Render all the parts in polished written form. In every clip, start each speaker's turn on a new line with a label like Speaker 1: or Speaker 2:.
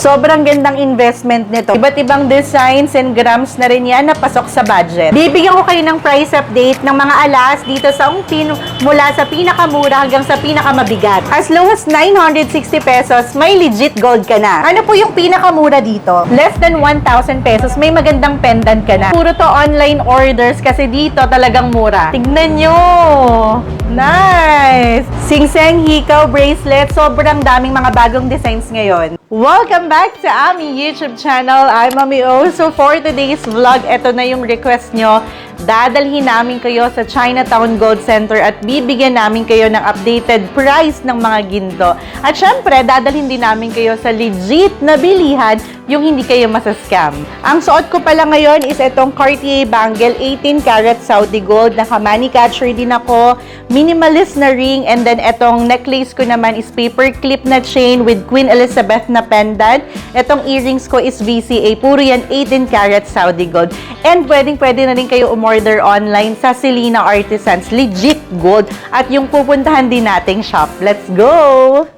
Speaker 1: Sobrang gandang investment nito. Iba't ibang designs and grams na rin yan na pasok sa budget. Bibigyan ko kayo ng price update ng mga alas dito sa Ongpin mula sa pinakamura hanggang sa pinakamabigat. As low as 960 pesos, may legit gold ka na. Ano po yung pinakamura dito? Less than 1,000 pesos, may magandang pendant ka na. Puro to online orders kasi dito talagang mura. Tignan nyo! Nice! Singseng hikaw bracelet. Sobrang daming mga bagong designs ngayon. Welcome back sa aming YouTube channel. I'm Mami O. So for today's vlog, ito na yung request nyo. Dadalhin namin kayo sa Chinatown Gold Center at bibigyan namin kayo ng updated price ng mga ginto. At syempre, dadalhin din namin kayo sa legit na bilihan yung hindi kayo masascam. Ang suot ko pala ngayon is itong Cartier bangle, 18 karat Saudi gold. Naka-money catcher din ako, minimalist na ring, and then itong necklace ko naman is paper clip na chain with Queen Elizabeth na pendant. Itong earrings ko is VCA, puro yan 18 karat Saudi gold. And pwede na rin kayo umorder online sa Selena Artisans, legit gold. At yung pupuntahan din nating shop. Let's go!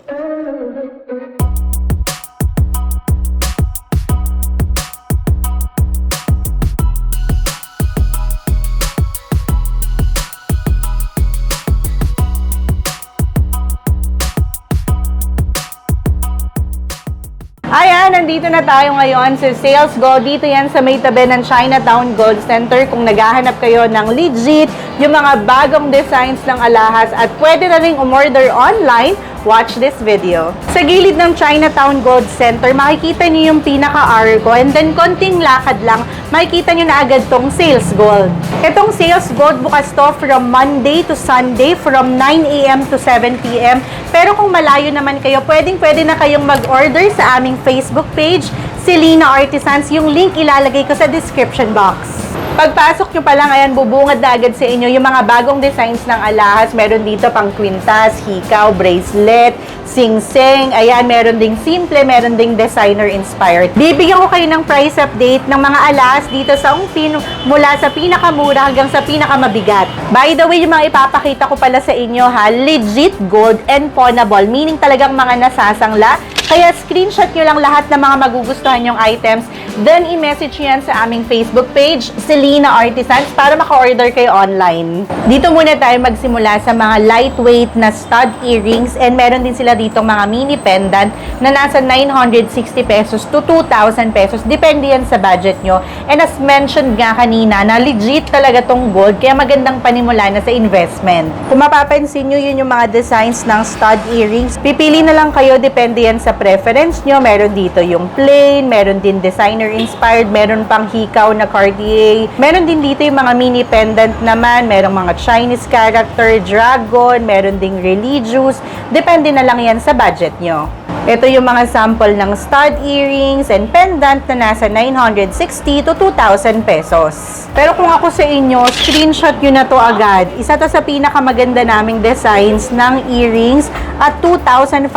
Speaker 1: Ayan, nandito na tayo ngayon sa Sales Gold. Dito yan sa may tabi ng Chinatown Gold Center. Kung naghahanap kayo ng legit, yung mga bagong designs ng alahas at pwede na rin umorder online, watch this video. Sa gilid ng Chinatown Gold Center, makikita niyo yung pinaka-arco and then konting lakad lang, makikita niyo na agad tong Sales Gold. Itong Sales Gold bukas to from Monday to Sunday from 9 a.m. to 7 p.m. Pero kung malayo naman kayo, pwede na kayong mag-order sa aming Facebook page, Selena Artisans. Yung link ilalagay ko sa description box. Pagpasok nyo pa lang, ayan, bubungad na agad sa inyo yung mga bagong designs ng alahas. Meron dito pang kwintas, hikaw, bracelet, singseng. Ayan, meron ding simple, meron ding designer inspired. Bibigyan ko kayo ng price update ng mga alahas dito sa Ongpin mula sa pinakamura hanggang sa pinakamabigat. By the way, yung mga ipapakita ko pala sa inyo ha, legit gold and pawnable, meaning talagang mga nasasangla. Kaya screenshot nyo lang lahat ng mga magugustuhan yung items. Then, i-message nyo yan sa aming Facebook page, Selena Artisans, para maka-order kayo online. Dito muna tayo magsimula sa mga lightweight na stud earrings. And meron din sila ditong mga mini pendant na nasa 960 pesos to 2,000 pesos. Depende yan sa budget nyo. And as mentioned nga kanina, na legit talaga tong gold. Kaya magandang panimula na sa investment. Kung mapapansin nyo, yun yung mga designs ng stud earrings. Pipili na lang kayo, depende yan sa preference nyo. Meron dito yung plain, meron din designer inspired, meron pang hikaw na Cartier. Meron din dito yung mga mini pendant naman, merong mga Chinese character, dragon, meron ding religious. Depende na lang yan sa budget nyo. Ito yung mga sample ng stud earrings and pendant na nasa 960 to 2,000 pesos. Pero kung ako sa inyo, screenshot nyo na to agad. Isa to sa pinakamaganda naming designs ng earrings at 2,500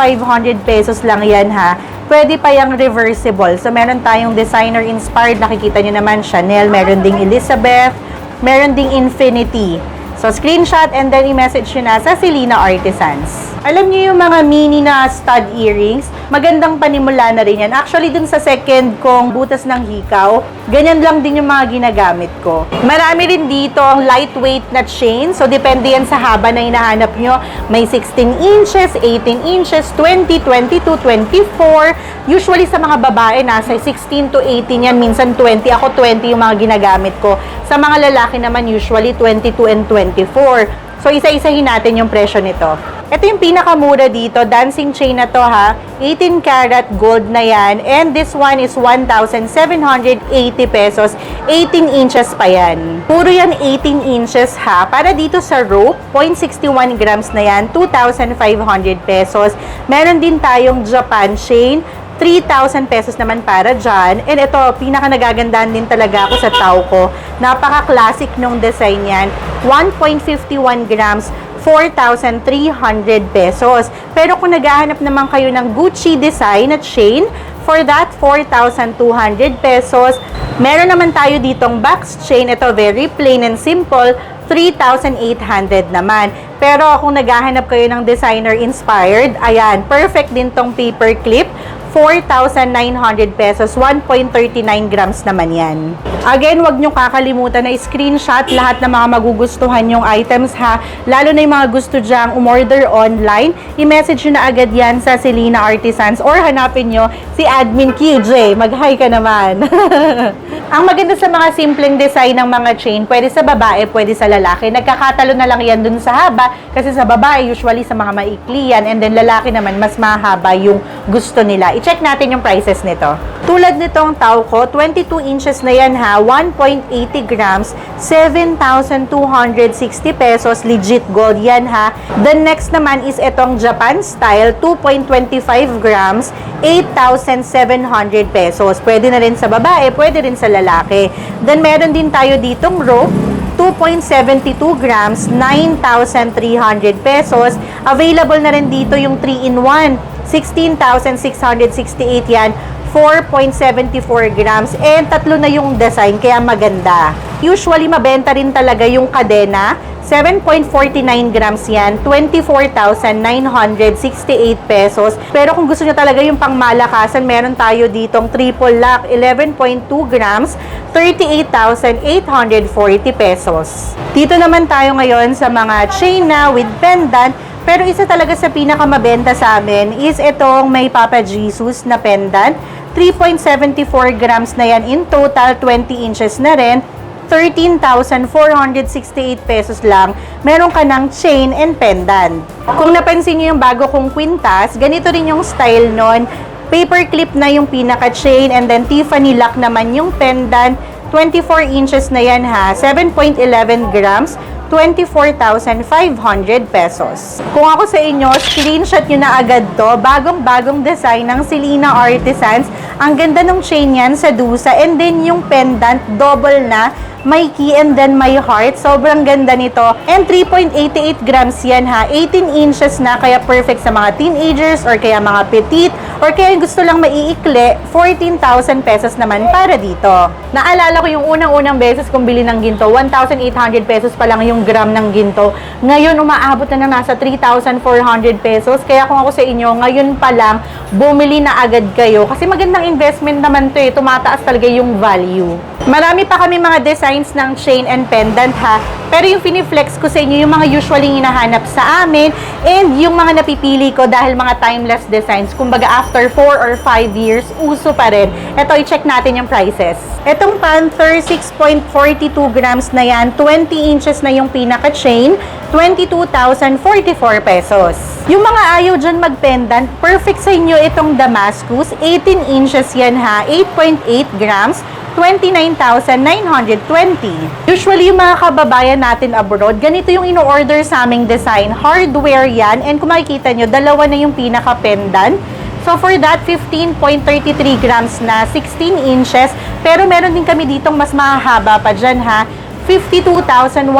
Speaker 1: pesos lang yan ha. Pwede pa yung reversible. So, meron tayong designer inspired. Nakikita nyo naman, Chanel. Meron ding Elizabeth. Meron ding Infinity. So, screenshot and then i-message nyo na sa Selena Artisans. Alam niyo yung mga mini na stud earrings, magandang panimula na rin yan. Actually, dun sa second kong butas ng hikaw, ganyan lang din yung mga ginagamit ko. Marami rin dito ang lightweight na chain. So, depende yan sa haba na hinahanap nyo. May 16 inches, 18 inches, 20, 22, 24. Usually sa mga babae, nasa 16 to 18 yan. Minsan 20. Ako 20 yung mga ginagamit ko. Sa mga lalaki naman, usually 22 and 24. So, isa-isahin natin yung presyo nito. Ito yung pinakamura dito. Dancing chain na to ha. 18 karat gold na yan. And this one is 1,780 pesos. 18 inches pa yan. Puro yan 18 inches ha. Para dito sa rope, 0.61 grams na yan. 2,500 pesos. Meron din tayong Japan chain. 3,000 pesos naman para dyan. And ito, pinaka nagagandahan din talaga ako sa tao ko. Napaka-classic nung design yan. 1.51 grams, 4,300 pesos. Pero kung naghahanap naman kayo ng Gucci design at chain, for that, 4,200 pesos. Meron naman tayo ditong box chain. Ito, very plain and simple. 3,800 naman. Pero kung naghahanap kayo ng designer inspired, ayan, perfect din tong paper clip. 4,900 pesos. 1.39 grams naman yan. Again, wag nyo kakalimutan na screenshot lahat ng mga magugustuhan yung items ha. Lalo na yung mga gusto dyang umorder online. I-message nyo na agad yan sa Selena Artisans or hanapin nyo si Admin QJ. Mag-hi ka naman. Ang maganda sa mga simpleng design ng mga chain, pwede sa babae, pwede sa lalaki. Nagkakatalo na lang yan dun sa haba kasi sa babae, usually sa mga maikli yan, and then lalaki naman, mas mahaba yung gusto nila. I-check natin yung prices nito. Tulad nitong Tauco, 22 inches na yan ha, 1.80 grams, 7,260 pesos, legit gold yan ha. The next naman is itong Japan style, 2.25 grams, 8,700 pesos. Pwede na rin sa babae, pwede rin sa lalaki. Then meron din tayo ditong rope, 2.72 grams, 9,300 pesos. Available na rin dito yung 3-in-1, 16,668 yan, 4.74 grams. And tatlo na yung design, kaya maganda. Usually, mabenta rin talaga yung kadena. 7.49 grams yan, 24,968 pesos. Pero kung gusto nyo talaga yung pangmalakasan, meron tayo ditong triple lock, 11.2 grams, 38,840 pesos. Dito naman tayo ngayon sa mga chain na with pendant. Pero isa talaga sa pinakamabenta sa amin is itong may Papa Jesus na pendant. 3.74 grams na yan in total, 20 inches na rin. 13,468 pesos lang, meron ka ng chain and pendant. Kung napansin niyo yung bago kong kwintas, ganito rin yung style nun. Paper clip na yung pinaka-chain and then Tiffany lock naman yung pendant. 24 inches na yan ha, 7.11 grams, 24,500 pesos. Kung ako sa inyo, screenshot nyo na agad to. Bagong-bagong design ng Selena Artisans. Ang ganda ng chain yan sa dusa. And then yung pendant, double na. May key and then may heart. Sobrang ganda nito. And 3.88 grams yan ha. 18 inches na, kaya perfect sa mga teenagers or kaya mga petite or kaya gusto lang maiikli. 14,000 pesos naman para dito. Naalala ko yung unang-unang beses kong bili ng ginto. 1,800 pesos pa lang yung gram ng ginto. Ngayon, umaabot na nasa 3,400 pesos. Kaya kung ako sa inyo, ngayon pa lang, bumili na agad kayo. Kasi magandang investment naman to eh. Tumataas talaga yung value. Marami pa kami mga designs ng chain and pendant ha. Pero yung piniflex ko sa inyo, yung mga usually hinahanap sa amin and yung mga napipili ko dahil mga timeless designs. Kumbaga after 4 or 5 years, uso pa rin. Ito, i-check natin yung prices. Itong Panther, 6.42 grams na yan, 20 inches na yung pinaka-chain, 22,044 pesos. Yung mga ayaw dyan mag-pendant, perfect sa inyo itong Damascus, 18 inches yan ha, 8.8 grams, 29,920. Usually, yung mga kababayan natin abroad, ganito yung ino-order sa aming design. Hardware yan. And kung makikita nyo, dalawa na yung pinaka-pendant. So, for that, 15.33 grams na, 16 inches. Pero meron din kami ditong mas mahaba pa dyan, ha. 52,122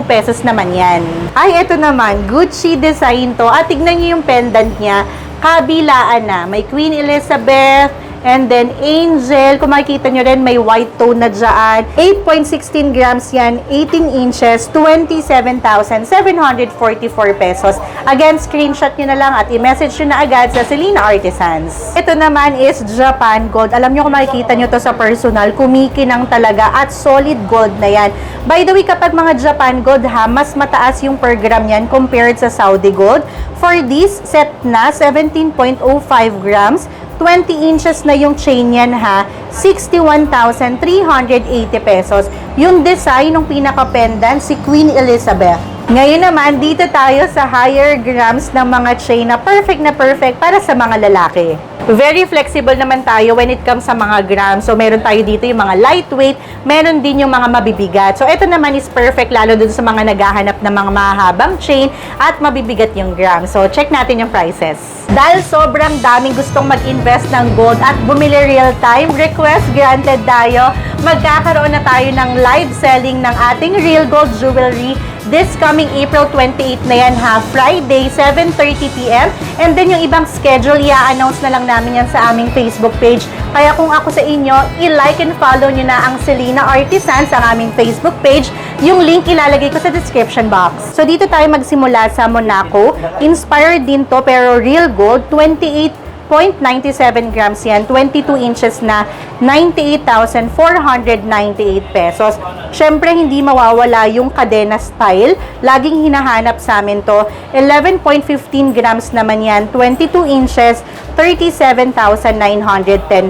Speaker 1: pesos naman yan. Ay, eto naman, Gucci design to. At tignan nyo yung pendant niya. Kabilaan na. May Queen Elizabeth, and then Angel, kung makikita nyo rin, may white tone na dyan. 8.16 grams yan, 18 inches, 27,744 pesos. Again, screenshot nyo na lang at i-message nyo na agad sa Selena Artisans. Ito naman is Japan Gold. Alam nyo kung makikita nyo to sa personal, kumikinang talaga at solid gold na yan. By the way, kapag mga Japan Gold ha, mas mataas yung per gram yan compared sa Saudi Gold. For this set na, 17.05 grams, 20 inches na yung chain yan ha, 61,380 pesos. Yung design ng pinaka-pendant, si Queen Elizabeth. Ngayon naman, dito tayo sa higher grams ng mga chain na perfect para sa mga lalaki. Very flexible naman tayo when it comes sa mga grams. So, meron tayo dito yung mga lightweight, meron din yung mga mabibigat. So, ito naman is perfect lalo dun sa mga naghahanap ng mga mahabang chain at mabibigat yung grams. So, check natin yung prices. Dahil sobrang daming gustong mag-invest ng gold at bumili real time, request granted tayo. Magkakaroon na tayo ng live selling ng ating real gold jewelry this coming April 28 na yan ha, Friday, 7:30 PM. And then yung ibang schedule, i-announce na lang namin yan sa aming Facebook page. Kaya kung ako sa inyo, i-like and follow nyo na ang Selena Artisans sa aming Facebook page. Yung link ilalagay ko sa description box. So dito tayo magsimula sa Monaco. Inspired din to pero real gold, 28 0.97 grams yan, 22 inches na 98,498 pesos. Syempre, hindi mawawala yung cadena style. Laging hinahanap sa amin to. 11.15 grams naman yan, 22 inches, 37,910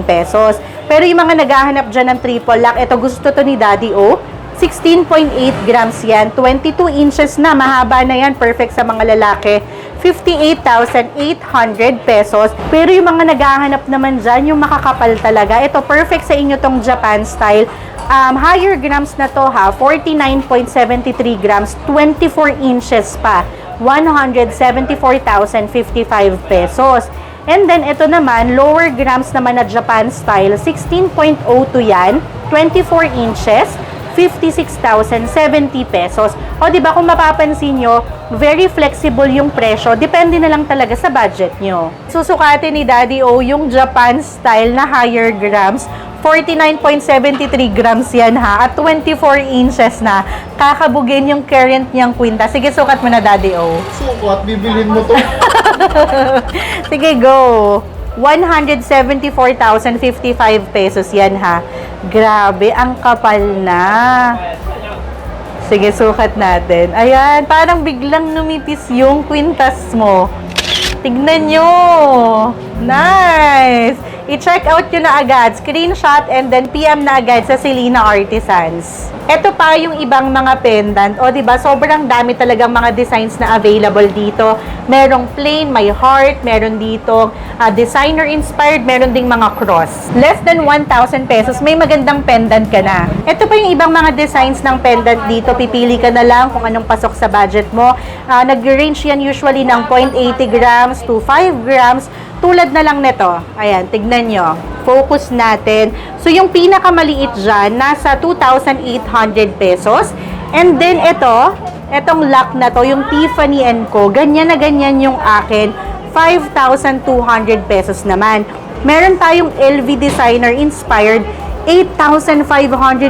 Speaker 1: pesos. Pero yung mga naghahanap dyan ng triple lock, ito gusto to ni Daddy O. 16.8 grams yan, 22 inches na, mahaba na yan, perfect sa mga lalaki. 58,800 pesos. Pero yung mga naghahanap naman dyan, yung makakapal talaga, ito perfect sa inyo tong Japan style. Higher grams na to ha, 49.73 grams, 24 inches pa, 174,055 pesos. And then, ito naman, lower grams naman na Japan style, 16.02 yan, 24 inches, 56,070 pesos. O, di ba kung mapapansin nyo, very flexible yung presyo. Depende na lang talaga sa budget nyo. Susukatin ni Daddy O yung Japan style na higher grams. 49.73 grams yan ha. At 24 inches na. Kakabugin yung current niyang kwinta. Sige, sukat mo na, Daddy O.
Speaker 2: Sukat? Bibilin mo to?
Speaker 1: Sige, go. 174,055 pesos yan ha. Grabe, ang kapal na. Sige, sukat natin. Ayan, parang biglang numipis yung kwintas mo. Tignan nyo. Nice. I-check out nyo na agad. Screenshot and then PM na agad sa Selena Artisans. Ito pa yung ibang mga pendant. O, diba? Sobrang dami talagang mga designs na available dito. Merong plain, may heart. Meron dito designer-inspired. Meron ding mga cross. Less than 1,000 pesos, may magandang pendant ka na. Ito pa yung ibang mga designs ng pendant dito. Pipili ka na lang kung anong pasok sa budget mo. Nag-range yan usually ng 0.80 grams to 5 grams. Tulad na lang nito. Ayan, tignan nyo. Focus natin. So, yung pinakamaliit dyan, nasa 2,800 pesos. And then, etong lock na to, yung Tiffany & Co. Ganyan na ganyan yung akin. 5,200 pesos naman. Meron tayong LV Designer Inspired. 8,500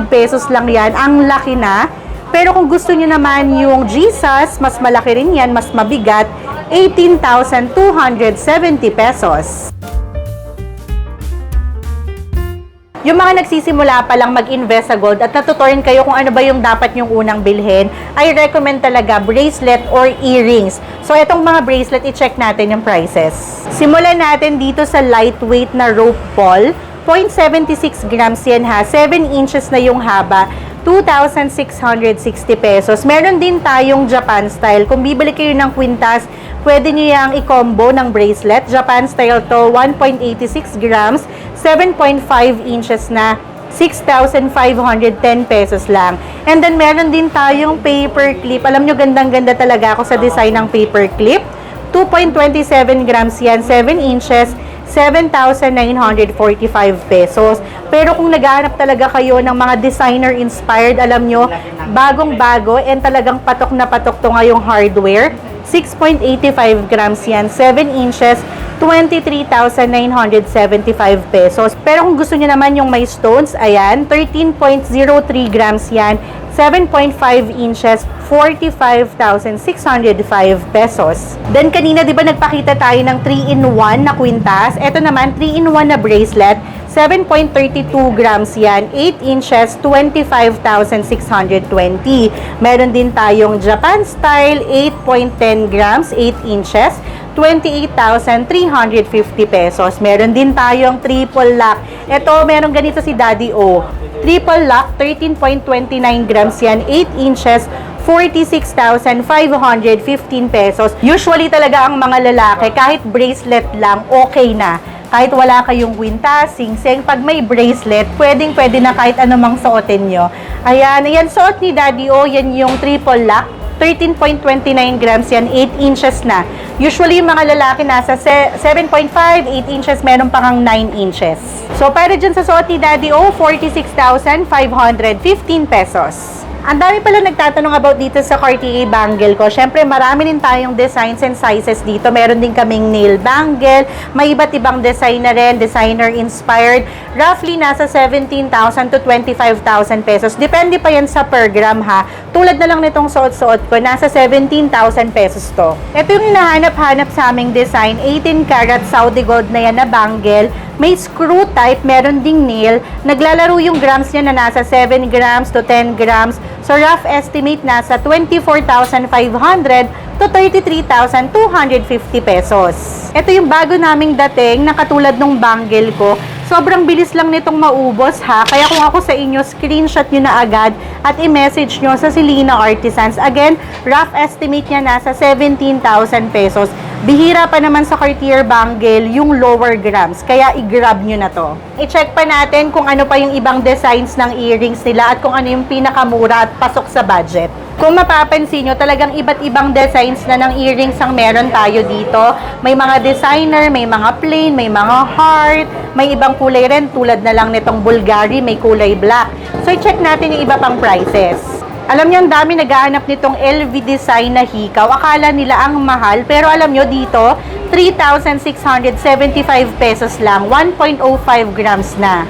Speaker 1: pesos lang yan. Ang laki na. Pero kung gusto nyo naman yung Jesus, mas malaki rin yan, mas mabigat, 18,270 pesos. Yung mga nagsisimula pa lang mag-invest sa gold at natuturin kayo kung ano ba yung dapat yung unang bilhin, I recommend talaga bracelet or earrings. So, itong mga bracelet, i-check natin yung prices. Simulan natin dito sa lightweight na rope ball. 0.76 grams yan ha. 7 inches na yung haba. 2,660 pesos. Meron din tayong Japan style. Kung bibili kayo ng kwintas, pwede nyo yung i-combo ng bracelet. Japan style to, 1.86 grams, 7.5 inches na, 6,510 pesos lang. And then, meron din tayong paper clip. Alam nyo, gandang-ganda talaga ako sa design ng paper clip. 2.27 grams yan, 7 inches, 7,945 pesos. Pero kung naghahanap talaga kayo ng mga designer-inspired, alam nyo, bagong-bago and talagang patok na patok to ngayong hardware. 6.85 grams yan, 7 inches, 23,975 pesos. Pero kung gusto nyo naman yung may stones, ayan, 13.03 grams yan, 7.5 inches, 45,605 pesos. Then, kanina, di ba nagpakita tayo ng 3-in-1 na kwintas? Ito naman, 3-in-1 na bracelet. 7.32 grams yan, 8 inches, 25,620. Meron din tayong Japan style, 8.10 grams, 8 inches, 28,350 pesos. Meron din tayong triple lock. Ito, meron ganito si Daddy O. Triple lock, 13.29 grams yan, 8 inches, 46,515 pesos. Usually talaga ang mga lalaki, kahit bracelet lang, okay na. Kahit wala kayong kwintas, singseng, pag may bracelet, pwedeng-pwede na kahit anumang suotin nyo. Ayan, ayan, suot ni Daddy O, yan yung triple lock. 13.29 grams yan, 8 inches na. Usually, yung mga lalaki nasa 7.5, 8 inches, meron pa kang 9 inches. So, para dyan sa suot ni Daddy O, 46,515 pesos. Ang dami pala nagtatanong about dito sa Cartier bangle ko. Syempre, marami din tayong designs and sizes dito. Meron din kaming nail bangle. May iba't ibang design na rin, designer-inspired. Roughly, nasa 17,000 to 25,000 pesos. Depende pa yan sa per gram, ha. Tulad na lang nitong suot-suot ko, nasa 17,000 pesos to. Ito yung hinahanap-hanap sa aming design. 18 karat Saudi gold na yan na bangle. May screw type, meron ding nail. Naglalaro yung grams niya na nasa 7 grams to 10 grams. So, rough estimate nasa 24,500 to 33,250 pesos. Ito yung bago naming dating na katulad nung bangle ko. Sobrang bilis lang nitong maubos, ha. Kaya kung ako sa inyo, screenshot nyo na agad at i-message nyo sa Selena Artisans. Again, rough estimate niya nasa 17,000 pesos. Bihira pa naman sa Cartier bangle yung lower grams, kaya i-grab nyo na to. I-check pa natin kung ano pa yung ibang designs ng earrings nila at kung ano yung pinakamura at pasok sa budget. Kung mapapansin nyo, talagang iba't ibang designs na ng earrings ang meron tayo dito. May mga designer, may mga plain, may mga heart, may ibang kulay rin tulad na lang nitong Bulgari, may kulay black. So, i-check natin yung iba pang prices. Alam nyo, ang dami naghahanap nitong LV design na hikaw. Akala nila ang mahal, pero alam nyo dito, 3,675 pesos lang, 1.05 grams na.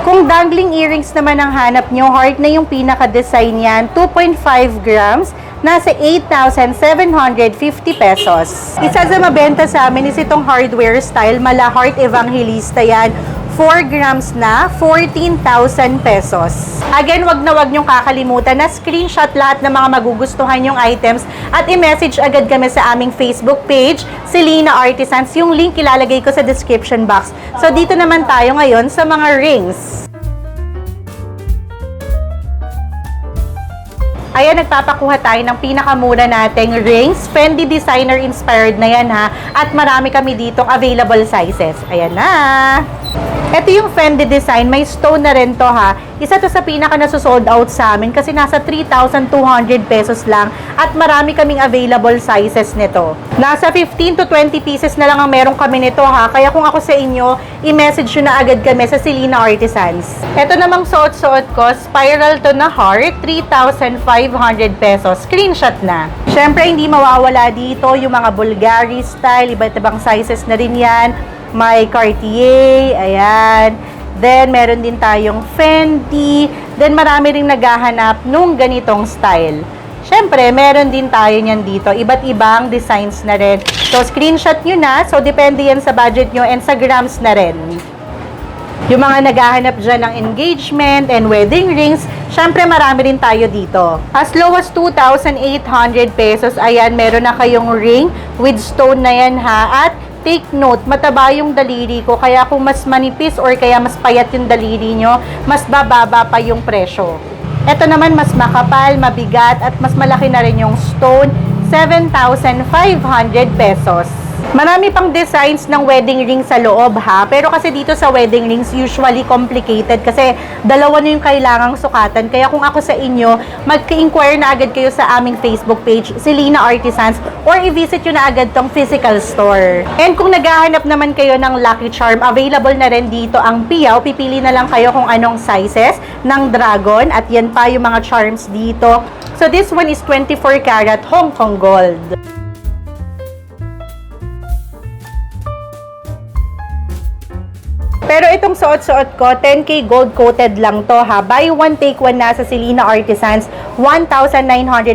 Speaker 1: Kung dangling earrings naman ang hanap nyo, heart na yung pinaka-design yan, 2.5 grams, nasa 8,750 pesos. Isa sa mabenta sa amin is itong hardware style, mala Heart Evangelista yan. 4 grams na, 14,000 pesos. Again, wag niyong kakalimutan na screenshot lahat ng mga magugustuhan yung items at i-message agad kami sa aming Facebook page, Selena Artisans. Yung link ilalagay ko sa description box. So, dito naman tayo ngayon sa mga rings. Ayan, nagpapakuha tayo ng pinakamura nating rings. Fendi designer inspired na yan, ha. At marami kami ditong available sizes. Ayan na. Ito yung Fendi design. May stone na rin to, ha. Isa to sa pinaka nasusold out sa amin kasi nasa 3,200 pesos lang at marami kaming available sizes nito. Nasa 15 to 20 pieces na lang ang meron kami nito, ha. Kaya kung ako sa inyo, i-message nyo na agad kami sa Selena Artisans. Ito namang suot-suot ko, spiral to na heart, 3,500 pesos. Screenshot na. Syempre, hindi mawawala dito yung mga Bulgari style, iba't ibang sizes na rin yan. May Cartier, ayan. Then, meron din tayong Fendi. Then, marami ring naghahanap nung ganitong style. Syempre, meron din tayo niyan dito. Iba't ibang designs na rin. So, screenshot nyo na. So, depende yan sa budget nyo and sa grams na rin. Yung mga naghahanap dyan ng engagement and wedding rings, syempre marami rin tayo dito. As low as 2,800 pesos, ayan, meron na kayong ring with stone na yan, ha. At take note, mataba yung daliri ko, kaya kung mas manipis or kaya mas payat yung daliri nyo, mas bababa pa yung presyo. Ito naman, mas makapal, mabigat, at mas malaki na rin yung stone, 7,500 pesos. Marami pang designs ng wedding ring sa loob, ha. Pero kasi dito sa wedding rings, usually complicated kasi dalawa na yung kailangang sukatan. Kaya kung ako sa inyo, mag-inquire na agad kayo sa aming Facebook page, Selena Artisans, or i-visit nyo na agad tong physical store. And kung naghahanap naman kayo ng Lucky Charm, available na rin dito ang piyaw. Pipili na lang kayo kung anong sizes ng dragon. At yan pa yung mga charms dito. So this one is 24 karat Hong Kong gold. Pero itong suot-suot ko, 10K gold coated lang to, ha. Buy one, take one na sa Selena Artisans. 1,900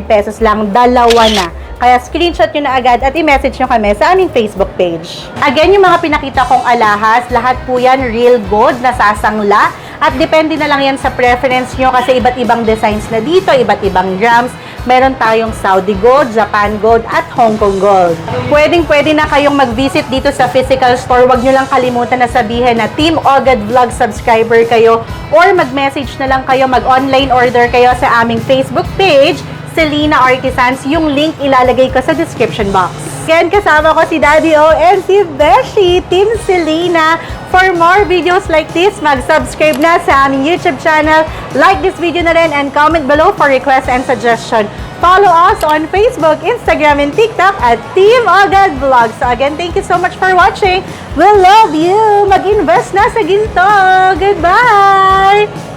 Speaker 1: pesos lang, dalawa na. Kaya screenshot nyo na agad at i-message nyo kami sa aming Facebook page. Again, yung mga pinakita kong alahas, lahat po yan real gold na sasangla. At depende na lang yan sa preference nyo kasi iba't ibang designs na dito, iba't ibang grams. Meron tayong Saudi gold, Japan gold, at Hong Kong gold. Pwede na kayong mag-visit dito sa physical store. Huwag nyo lang kalimutan na sabihin na Team Ogad Vlog subscriber kayo or mag-message na lang kayo, mag-online order kayo sa aming Facebook page, Selena Artisans. Yung link ilalagay ko sa description box. Again, kasama ko si Daddy O and si Beshi, Team Selena. For more videos like this, mag-subscribe na sa aming YouTube channel. Like this video na rin and comment below for requests and suggestion. Follow us on Facebook, Instagram, and TikTok at Team Ogad Vlog. So again, thank you so much for watching. We love you! Mag-invest na sa ginto! Goodbye!